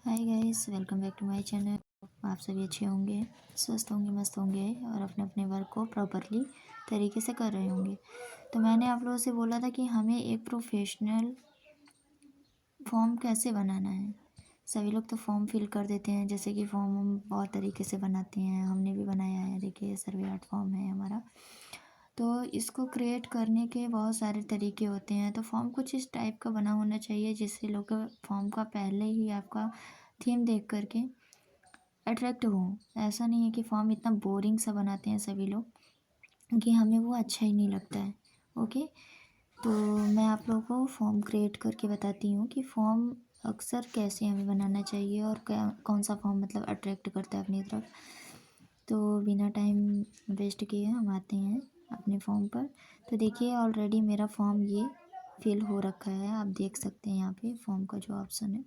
Hi guys, welcome back to my channel. आप सभी अच्छे होंगे, स्वस्थ होंगे, मस्त होंगे और अपने अपने वर्क को प्रॉपरली तरीके से कर रहे होंगे। तो मैंने आप लोगों से बोला था कि हमें एक प्रोफेशनल फॉर्म कैसे बनाना है। सभी लोग तो फॉर्म फिल कर देते हैं, जैसे कि फॉर्म हम बहुत तरीके से बनाते हैं, हमने भी बनाया है। देखिए, सर्वे आर्ट फॉर्म है हमारा। तो इसको क्रिएट करने के बहुत सारे तरीके होते हैं। तो फॉर्म कुछ इस टाइप का बना होना चाहिए जिससे लोग फॉर्म का पहले ही आपका थीम देख करके अट्रैक्ट हो। ऐसा नहीं है कि फॉर्म इतना बोरिंग सा बनाते हैं सभी लोग कि हमें वो अच्छा ही नहीं लगता है। ओके, तो मैं आप लोगों को फॉर्म क्रिएट करके बताती हूँ कि फॉर्म अक्सर कैसे हमें बनाना चाहिए और क्या कौन सा फॉर्म मतलब अट्रैक्ट करता है अपनी तरफ। तो बिना टाइम वेस्ट किए हम आते हैं अपने फॉर्म पर। तो देखिए, ऑलरेडी मेरा फॉर्म ये फिल हो रखा है। आप देख सकते हैं यहाँ पे फॉर्म का जो ऑप्शन है,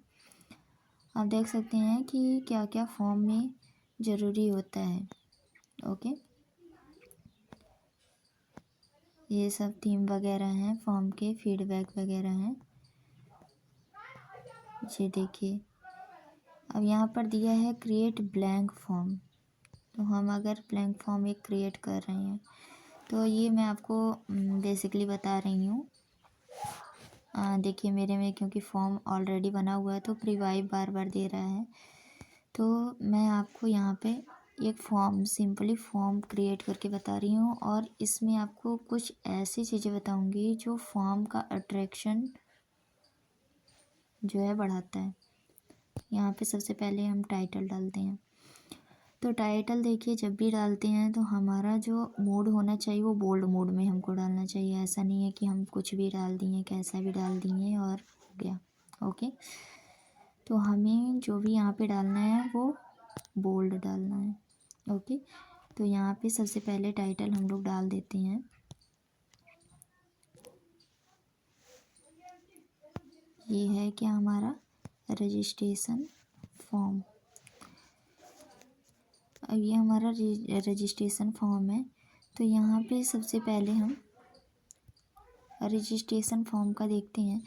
आप देख सकते हैं कि क्या क्या फॉर्म में ज़रूरी होता है। ओके, ये सब थीम वगैरह हैं, फॉर्म के फीडबैक वगैरह हैं। ये देखिए, अब यहाँ पर दिया है क्रिएट ब्लैंक फॉर्म। तो हम अगर ब्लैंक फॉर्म एक क्रिएट कर रहे हैं तो ये मैं आपको बेसिकली बता रही हूँ। देखिए, मेरे में क्योंकि फॉर्म ऑलरेडी बना हुआ है तो प्रीवाइव बार बार दे रहा है। तो मैं आपको यहाँ पे एक फॉर्म, सिंपली फॉर्म क्रिएट करके बता रही हूँ और इसमें आपको कुछ ऐसी चीज़ें बताऊँगी जो फॉर्म का अट्रैक्शन जो है बढ़ाता है। यहाँ पे सबसे पहले हम टाइटल डालते हैं। तो टाइटल देखिए, जब भी डालते हैं तो हमारा जो मोड होना चाहिए वो बोल्ड मोड में हमको डालना चाहिए। ऐसा नहीं है कि हम कुछ भी डाल दिए, कैसा भी डाल दिए और हो गया। ओके, तो हमें जो भी यहाँ पे डालना है वो बोल्ड डालना है। ओके, तो यहाँ पे सबसे पहले टाइटल हम लोग डाल देते हैं। ये है क्या, हमारा रजिस्ट्रेशन फॉर्म। अब ये हमारा रजिस्ट्रेशन फॉर्म है। तो यहाँ पे सबसे पहले हम रजिस्ट्रेशन फॉर्म का देखते हैं।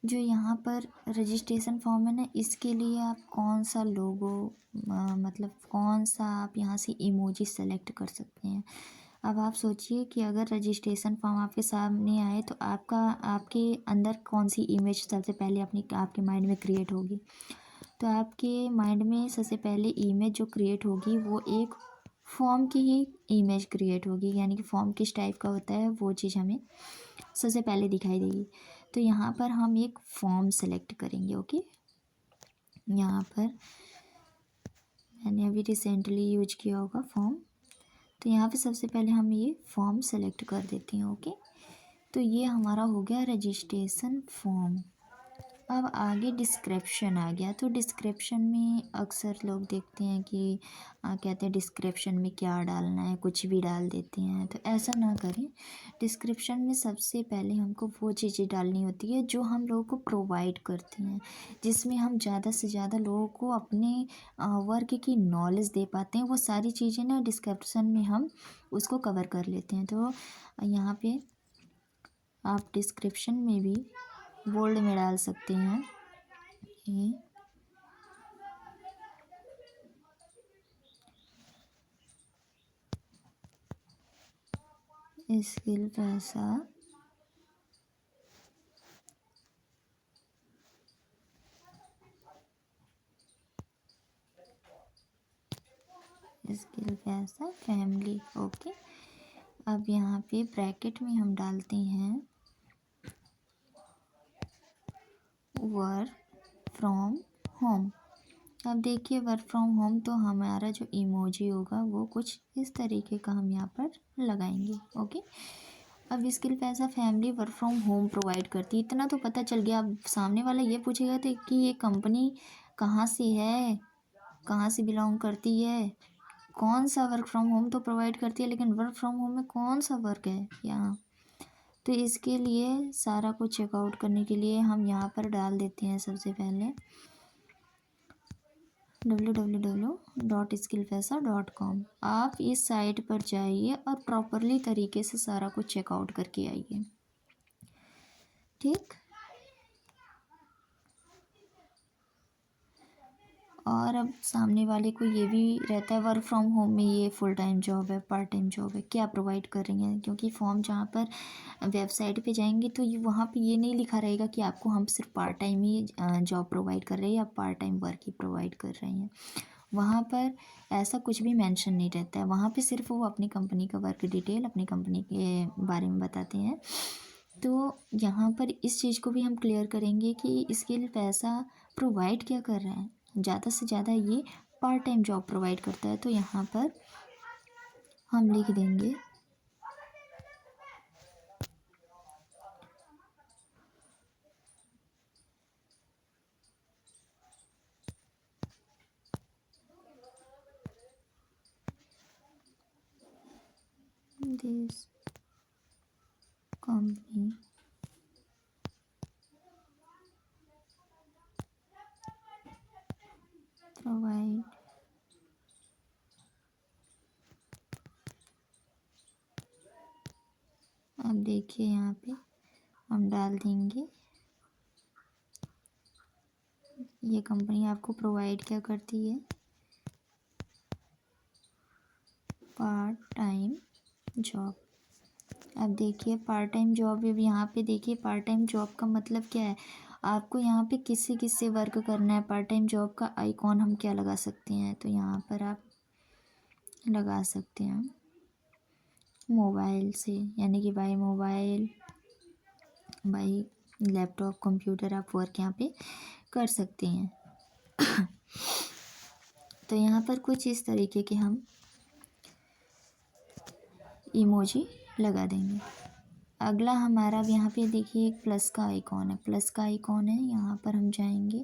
जो यहाँ पर रजिस्ट्रेशन फॉर्म है ना, इसके लिए आप कौन सा लोगो मतलब कौन सा आप यहाँ से इमोजी सेलेक्ट कर सकते हैं। अब आप सोचिए कि अगर रजिस्ट्रेशन फॉर्म आपके सामने आए तो आपके अंदर कौन सी इमेज सबसे पहले आपके माइंड में क्रिएट होगी। तो आपके माइंड में सबसे पहले इमेज जो क्रिएट होगी वो एक फॉर्म की ही इमेज क्रिएट होगी, यानी कि फॉर्म किस टाइप का होता है वो चीज़ हमें सबसे पहले दिखाई देगी। तो यहाँ पर हम एक फॉर्म सेलेक्ट करेंगे। ओके, यहाँ पर मैंने अभी रिसेंटली यूज किया होगा फॉर्म। तो यहाँ पे सबसे पहले हम ये फॉर्म सेलेक्ट कर देते हैं। ओके, तो ये हमारा हो गया रजिस्ट्रेशन फॉर्म। अब आगे डिस्क्रिप्शन आ गया। तो डिस्क्रिप्शन में अक्सर लोग देखते हैं कि कहते हैं डिस्क्रिप्शन में क्या डालना है, कुछ भी डाल देते हैं। तो ऐसा ना करें। डिस्क्रिप्शन में सबसे पहले हमको वो चीज़ें डालनी होती है जो हम लोगों को प्रोवाइड करते हैं, जिसमें हम ज़्यादा से ज़्यादा लोगों को अपने वर्क की नॉलेज दे पाते हैं। वो सारी चीज़ें ना डिस्क्रिप्शन में हम उसको कवर कर लेते हैं। तो यहाँ पे आप डिस्क्रिप्शन में भी बोल्ड में डाल सकते हैं स्किल पैसा फैमिली। ओके, अब यहाँ पे ब्रैकेट में हम डालते हैं वर्क फ्रॉम होम। अब देखिए, वर्क फ्रॉम होम तो हमारा जो इमोजी होगा वो कुछ इस तरीके का हम यहाँ पर लगाएंगे। ओके, अब स्किल पैसा family work from home provide करती है, इतना तो पता चल गया। अब सामने वाला ये पूछेगा तो कि ये कंपनी कहाँ से है, कहाँ से बिलोंग करती है, कौन सा वर्क फ्रॉम होम तो प्रोवाइड करती है, लेकिन वर्क फ्रॉम होम में कौन सा वर्क है यहाँ। तो इसके लिए सारा कुछ चेकआउट करने के लिए हम यहाँ पर डाल देते हैं सबसे पहले www.skillpesa.com। आप इस साइट पर जाइए और प्रॉपरली तरीके से सारा कुछ चेकआउट करके आइए। ठीक, और अब सामने वाले को ये भी रहता है वर्क फ्रॉम होम में ये फुल टाइम जॉब है, पार्ट टाइम जॉब है, क्या प्रोवाइड कर रही हैं, क्योंकि फॉर्म जहाँ पर वेबसाइट पे जाएंगे तो ये वहाँ पे ये नहीं लिखा रहेगा कि आपको हम सिर्फ पार्ट टाइम ही जॉब प्रोवाइड कर रहे हैं या पार्ट टाइम वर्क ही प्रोवाइड कर रहे हैं। वहाँ पर ऐसा कुछ भी मेंशन नहीं रहता है, वहाँ पे सिर्फ वो अपनी कंपनी का वर्क डिटेल अपनी कंपनी के बारे में बताते हैं। तो यहाँ पर इस चीज़ को भी हम क्लियर करेंगे कि इसके लिए पैसा प्रोवाइड क्या कर रहा है। ज़्यादा से ज़्यादा ये पार्ट टाइम जॉब प्रोवाइड करता है, तो यहाँ पर हम लिख देंगे दिस कंपनी प्रोवाइड अब देखिए यहाँ पे हम डाल देंगे ये कंपनी आपको प्रोवाइड क्या करती है, पार्ट टाइम जॉब। अब देखिए पार्ट टाइम जॉब है, यहाँ पे देखिए पार्ट टाइम जॉब का मतलब क्या है, आपको यहाँ पे किससे किससे वर्क करना है। पार्ट टाइम जॉब का आइकॉन हम क्या लगा सकते हैं, तो यहाँ पर आप लगा सकते हैं मोबाइल से, यानी कि by mobile by laptop computer आप वर्क यहाँ पे कर सकते हैं। तो यहाँ पर कुछ इस तरीके के हम इमोजी लगा देंगे। अगला हमारा अब यहाँ पे देखिए एक प्लस का आइकॉन है, प्लस का आइकॉन है, यहाँ पर हम जाएंगे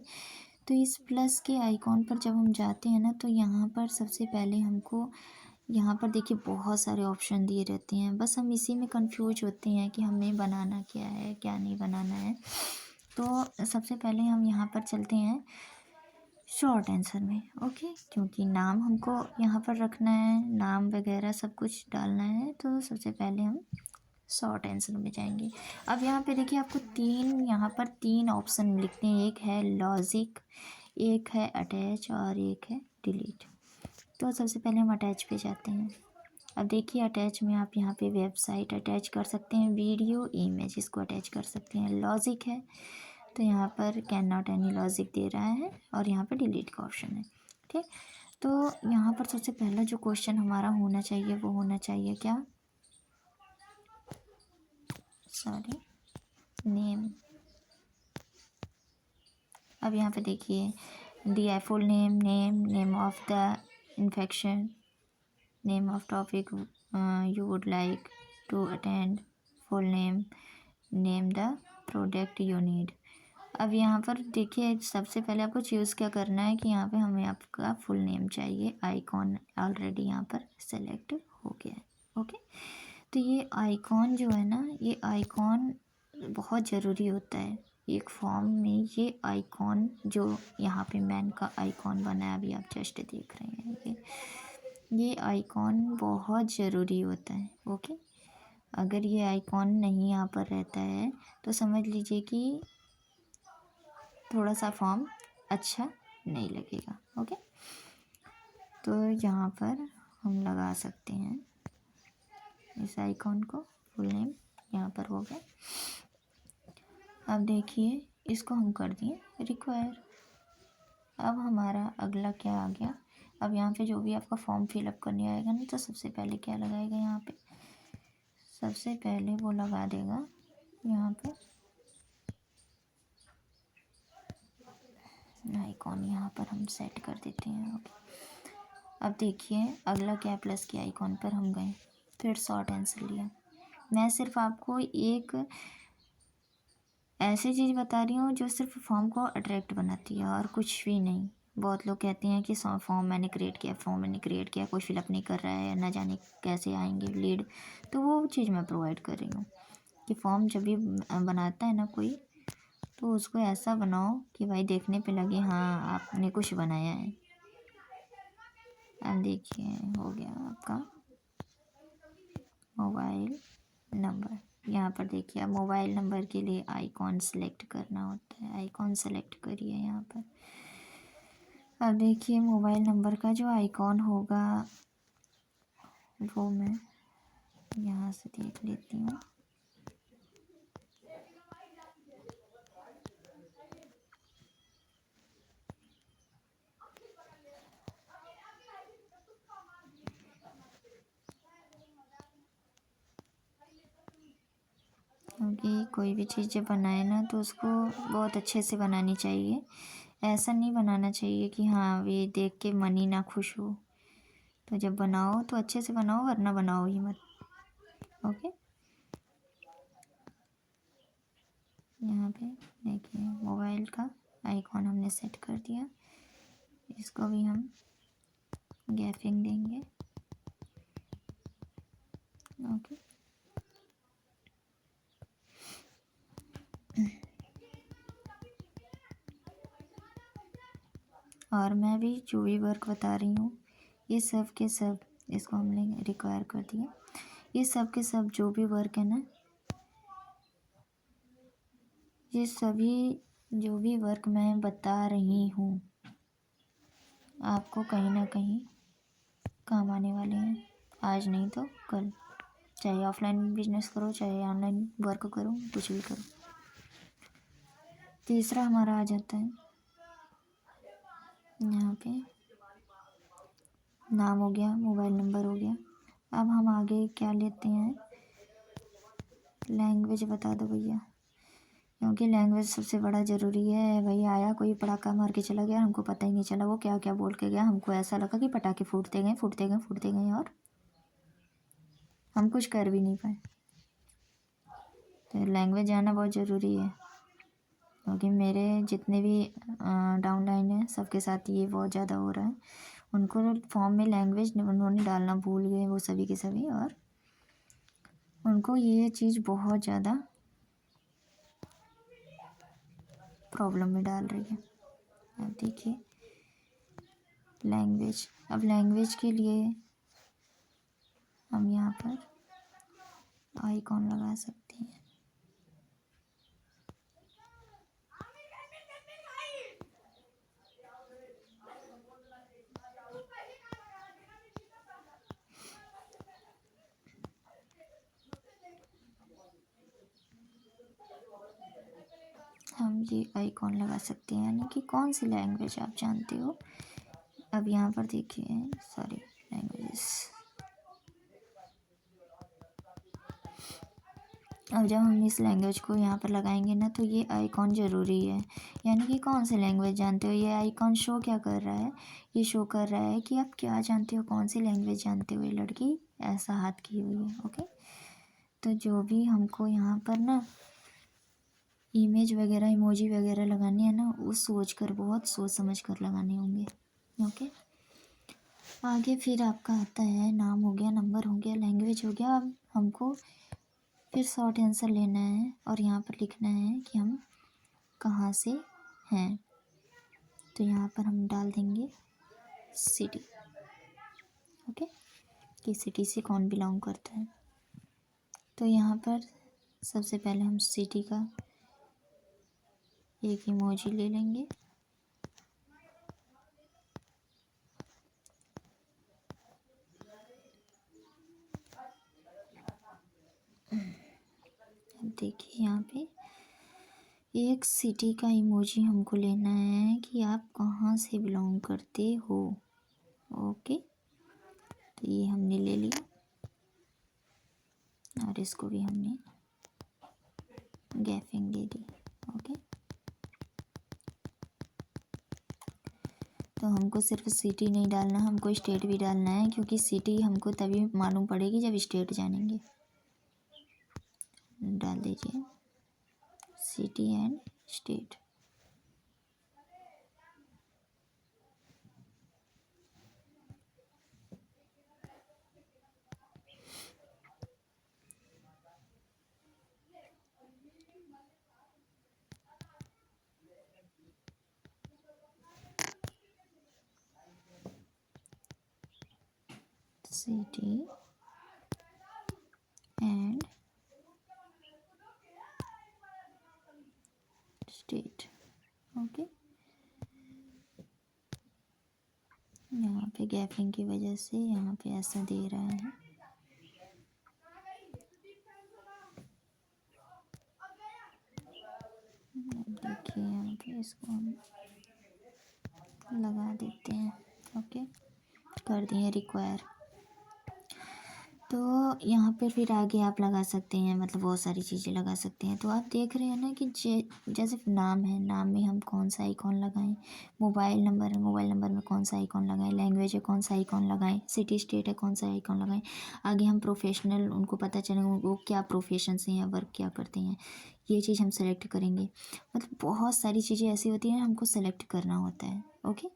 तो इस प्लस के आइकॉन पर जब हम जाते हैं ना तो यहाँ पर सबसे पहले हमको यहाँ पर देखिए बहुत सारे ऑप्शन दिए रहते हैं, बस हम इसी में कंफ्यूज होते हैं कि हमें बनाना क्या है क्या नहीं बनाना है। तो सबसे पहले हम यहाँ पर चलते हैं शॉर्ट आंसर में, ओके, क्योंकि नाम हमको यहाँ पर रखना है, नाम वगैरह सब कुछ डालना है, तो सबसे पहले हम शॉर्ट आंसर में जाएंगे। अब यहाँ पे देखिए आपको यहाँ पर तीन ऑप्शन लिखते हैं, एक है लॉजिक, एक है अटैच और एक है डिलीट। तो सबसे पहले हम अटैच पे जाते हैं। अब देखिए अटैच में आप यहाँ पे वेबसाइट अटैच कर सकते हैं, वीडियो इमेज इसको अटैच कर सकते हैं। लॉजिक है तो यहाँ पर कैन नॉट एनी लॉजिक दे रहा है और यहाँ पर डिलीट का ऑप्शन है, ठीक। तो यहाँ पर सबसे पहला जो क्वेश्चन हमारा होना चाहिए वो होना चाहिए क्या, सॉरी, नेम। अब यहाँ पे देखिए दिया है full name, name of the infection, name of topic you would like to attend, full name, name the product you need. अब यहाँ पर देखिए सबसे पहले आपको चूज़ क्या करना है कि यहाँ पे हमें आपका फुल नेम चाहिए। आइकॉन ऑलरेडी यहाँ पर सेलेक्ट हो गया है, ओके। तो ये आइकॉन जो है ना, ये आइकॉन बहुत ज़रूरी होता है एक फॉर्म में। ये आइकॉन जो यहाँ पे मैन का आइकॉन बना है, अभी आप जस्ट देख रहे हैं, ये आइकॉन बहुत ज़रूरी होता है, ओके। अगर ये आइकॉन नहीं यहाँ पर रहता है तो समझ लीजिए कि थोड़ा सा फॉर्म अच्छा नहीं लगेगा, ओके। तो यहाँ पर हम लगा सकते हैं इस आइकॉन को, फुल नेम यहाँ पर हो गया। अब देखिए इसको हम कर दिए रिक्वायर। अब हमारा अगला क्या आ गया, अब यहाँ पे जो भी आपका फॉर्म फिलअप करने आएगा ना तो सबसे पहले क्या लगाएगा यहाँ पे, सबसे पहले वो लगा देगा यहाँ पे आइकॉन, यहाँ पर हम सेट कर देते हैं, ओके। अब देखिए अगला क्या, प्लस के आइकॉन पर हम गए, फिर शॉर्ट आंसर लिया। मैं सिर्फ आपको एक ऐसी चीज़ बता रही हूँ जो सिर्फ फॉर्म को अट्रैक्ट बनाती है और कुछ भी नहीं। बहुत लोग कहते हैं कि फॉर्म मैंने क्रिएट किया, कोई फिलअप नहीं कर रहा है, ना जाने कैसे आएंगे लीड। तो वो चीज़ मैं प्रोवाइड कर रही हूँ कि फॉर्म जब भी बनाता है ना कोई, तो उसको ऐसा बनाओ कि भाई देखने पे लगे हाँ आपने कुछ बनाया है। अब देखिए हो गया आपका मोबाइल नंबर। यहाँ पर देखिए अब मोबाइल नंबर के लिए आइकॉन सेलेक्ट करना होता है, आइकॉन सेलेक्ट करिए यहाँ पर। अब देखिए मोबाइल नंबर का जो आइकॉन होगा वो मैं यहाँ से देख लेती हूँ। क्योंकि कोई भी चीज़ जब बनाए ना तो उसको बहुत अच्छे से बनानी चाहिए। ऐसा नहीं बनाना चाहिए कि हाँ ये देख के मन ही ना खुश हो। तो जब बनाओ तो अच्छे से बनाओ, वरना बनाओ ही मत। ओके, यहाँ पे देखिए मोबाइल का आइकॉन हमने सेट कर दिया। इसको भी हम गैपिंग देंगे। ओके, और मैं भी जो भी वर्क बता रही हूँ ये सब के सब, इसको हमने रिक्वायर कर दिया। ये सब के सब जो भी वर्क है ना, ये सभी जो भी वर्क मैं बता रही हूँ आपको कहीं ना कहीं काम आने वाले हैं। आज नहीं तो कल, चाहे ऑफलाइन बिजनेस करो चाहे ऑनलाइन वर्क करो, कुछ भी करो। तीसरा हमारा आ जाता है यहाँ पे नाम हो गया, मोबाइल नंबर हो गया। अब हम आगे क्या लेते हैं, लैंग्वेज बता दो भैया, क्योंकि लैंग्वेज सबसे बड़ा ज़रूरी है। भाई आया कोई पटाखा मार के चला गया, हमको पता ही नहीं चला वो क्या क्या बोल के गया। हमको ऐसा लगा कि पटाखे फूटते गए फूटते गए फूटते गए और हम कुछ कर भी नहीं पाए। तो लैंग्वेज आना बहुत ज़रूरी है, क्योंकि मेरे जितने भी डाउनलाइन हैं सबके साथ ये बहुत ज़्यादा हो रहा है। उनको फॉर्म में लैंग्वेज उन्होंने डालना भूल गए वो सभी के सभी, और उनको ये चीज़ बहुत ज़्यादा प्रॉब्लम में डाल रही है। अब देखिए लैंग्वेज, अब लैंग्वेज के लिए हम यहाँ पर आइकॉन लगा सकते हैं। हम ये आइकॉन लगा सकते हैं, यानी कि कौन सी लैंग्वेज आप जानते हो। अब यहाँ पर देखिए सारी लैंग्वेजेस। अब जब हम इस लैंग्वेज को यहाँ पर लगाएंगे ना तो ये आइकॉन ज़रूरी है, यानी कि कौन सी लैंग्वेज जानते हो। ये आइकॉन शो क्या कर रहा है, ये शो कर रहा है कि आप क्या जानते हो, कौन सी लैंग्वेज जानते हो। ये लड़की ऐसा हाथ की हुई है। ओके, तो जो भी हमको यहाँ पर ना इमेज वगैरह इमोजी वगैरह लगाने हैं ना, वो सोच कर, बहुत सोच समझ कर लगाने होंगे। ओके, आगे फिर आपका आता है नाम हो गया, नंबर हो गया, लैंग्वेज हो गया। अब हमको फिर शॉर्ट आंसर लेना है और यहाँ पर लिखना है कि हम कहाँ से हैं। तो यहाँ पर हम डाल देंगे सिटी। ओके, कि सिटी से कौन बिलोंग करता है। तो यहाँ पर सबसे पहले हम सिटी का एक इमोजी ले लेंगे। देखिए यहाँ पे एक सिटी का इमोजी हमको लेना है कि आप कहाँ से बिलोंग करते हो। ओके, तो ये हमने ले लिया और इसको भी हमने गैपिंग दे दी। ओके, तो हमको सिर्फ सिटी नहीं डालना, हमको स्टेट भी डालना है, क्योंकि सिटी हमको तभी मालूम पड़ेगी जब स्टेट जानेंगे। डाल दीजिए city and state. City and state. Okay, यहाँ पे गैपिंग की वजह से यहाँ पे ऐसा दे रहा है। देखिए यहाँ पे इसको हम लगा देते हैं। ओके, कर दिए रिक्वायर। तो यहाँ पर फिर आगे आप लगा सकते हैं, मतलब बहुत सारी चीज़ें लगा सकते हैं। तो आप देख रहे हैं ना कि जैसे नाम है, नाम में हम कौन सा आइकॉन लगाएं, मोबाइल नंबर है, मोबाइल नंबर में कौन सा आइकॉन लगाएं, लैंग्वेज है कौन सा आइकॉन लगाएं, सिटी स्टेट है कौन सा आइकॉन लगाएं। आगे हम प्रोफेशनल, उनको पता चलेगा वो क्या प्रोफेशन से हैं, वर्क क्या करते हैं, ये चीज़ हम सेलेक्ट करेंगे। मतलब बहुत सारी चीज़ें ऐसी होती हैं हमको सेलेक्ट करना होता है। ओके,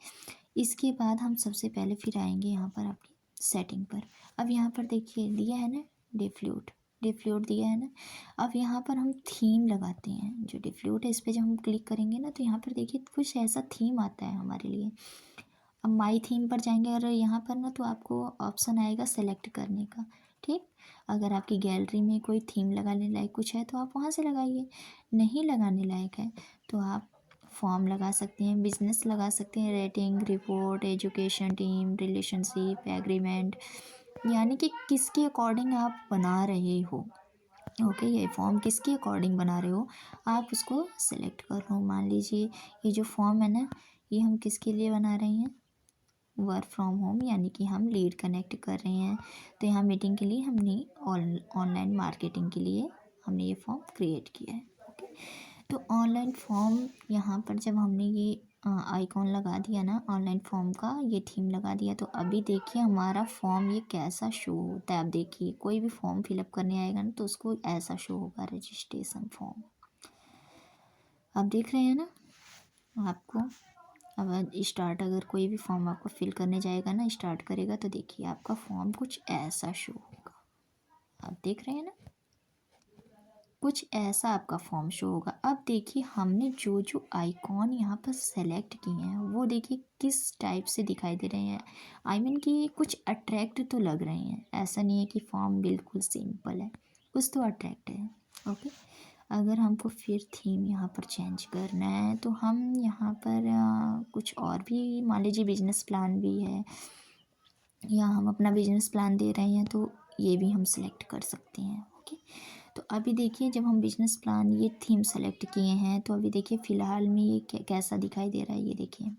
इसके बाद हम सबसे पहले फिर आएंगे यहाँ पर आपकी सेटिंग पर। अब यहाँ पर देखिए दिया है ना डिफ्लूट, डिफ्लूट दिया है ना। अब यहाँ पर हम थीम लगाते हैं, जो डिफ्लूट है इस पर जब हम क्लिक करेंगे ना तो यहाँ पर देखिए कुछ ऐसा थीम आता है हमारे लिए। अब माई थीम पर जाएंगे और यहाँ पर ना तो आपको ऑप्शन आएगा सेलेक्ट करने का। ठीक, अगर आपकी गैलरी में कोई थीम लगाने लायक कुछ है तो आप वहाँ से लगाइए, नहीं लगाने लायक है तो आप फॉर्म लगा सकते हैं, बिजनेस लगा सकते हैं, rating, report, education, team, relationship, agreement, यानी कि किसके अकॉर्डिंग आप बना रहे हो। ओके, ये फॉर्म किसके अकॉर्डिंग बना रहे हो आप उसको सेलेक्ट कर लो। मान लीजिए ये जो फॉर्म है ना, ये हम किसके लिए बना रहे हैं, वर्क फ्रॉम होम, यानी कि हम लीड कनेक्ट कर रहे हैं। तो यहाँ मीटिंग के लिए हमने ऑनलाइन मार्केटिंग के लिए हमने ये फॉर्म क्रिएट किया है। ओके, तो ऑनलाइन फॉर्म यहाँ पर जब हमने ये आइकॉन लगा दिया ना ऑनलाइन फॉर्म का, ये थीम लगा दिया, तो अभी देखिए हमारा फॉर्म ये कैसा शो होता है। आप देखिए कोई भी फॉर्म फिलअप करने आएगा ना तो उसको ऐसा शो होगा, रजिस्ट्रेशन फॉर्म। आप देख रहे हैं ना आपको। अब स्टार्ट, अगर कोई भी फॉर्म आपको फिल करने जाएगा ना, स्टार्ट करेगा तो देखिए आपका फॉर्म कुछ ऐसा शो होगा। आप देख रहे हैं ना, कुछ ऐसा आपका फॉर्म शो होगा। अब देखिए हमने जो जो आइकॉन यहाँ पर सेलेक्ट किए हैं वो देखिए किस टाइप से दिखाई दे रहे हैं। आई मीन कि कुछ अट्रैक्ट तो लग रहे हैं, ऐसा नहीं है कि फॉर्म बिल्कुल सिंपल है, कुछ तो अट्रैक्ट है। ओके, अगर हमको फिर थीम यहाँ पर चेंज करना है तो हम यहाँ पर कुछ और भी, मान लीजिए बिजनेस प्लान भी है, या हम अपना बिजनेस प्लान दे रहे हैं तो ये भी हम सेलेक्ट कर सकते हैं। ओके, तो अभी देखिए जब हम बिजनेस प्लान ये थीम सेलेक्ट किए हैं तो अभी देखिए फ़िलहाल में ये कैसा दिखाई दे रहा है। ये देखिए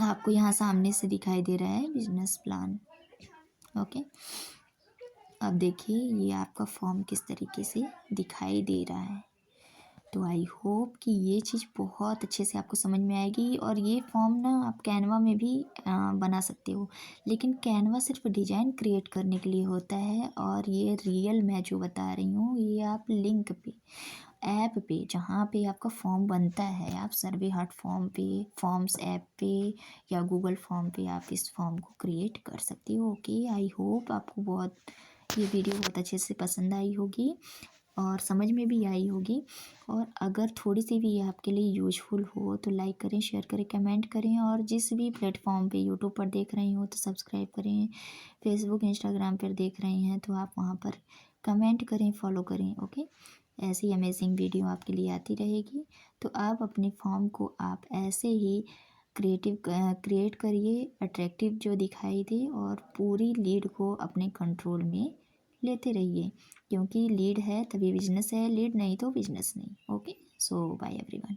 आपको यहाँ सामने से दिखाई दे रहा है बिजनेस प्लान। ओके, अब देखिए ये आपका फॉर्म किस तरीके से दिखाई दे रहा है। तो आई होप कि ये चीज़ बहुत अच्छे से आपको समझ में आएगी। और ये फॉर्म ना आप कैनवा में भी बना सकते हो, लेकिन कैनवा सिर्फ डिज़ाइन क्रिएट करने के लिए होता है। और ये रियल मैं जो बता रही हूँ ये आप लिंक पे, ऐप पे, जहाँ पे आपका फॉर्म बनता है, आप सर्वे हट फॉर्म पे, फॉर्म्स ऐप पे या गूगल फॉर्म पे आप इस फॉर्म को क्रिएट कर सकते हो। ओके, आई होप आपको बहुत ये वीडियो बहुत अच्छे से पसंद आई होगी और समझ में भी आई होगी। और अगर थोड़ी सी भी ये आपके लिए यूज़फुल हो तो लाइक करें, शेयर करें, कमेंट करें। और जिस भी प्लेटफॉर्म पे यूट्यूब पर देख रहे हो तो सब्सक्राइब करें, फेसबुक इंस्टाग्राम पर देख रहे हैं तो आप वहाँ पर कमेंट करें, फॉलो करें। ओके, ऐसी अमेजिंग वीडियो आपके लिए आती रहेगी। तो आप अपने फॉर्म को आप ऐसे ही क्रिएट करिए, अट्रैक्टिव जो दिखाई दे, और पूरी लीड को अपने कंट्रोल में लेते रहिए, क्योंकि लीड है तभी बिजनेस है, लीड नहीं तो बिजनेस नहीं। ओके, सो बाय एवरीवन।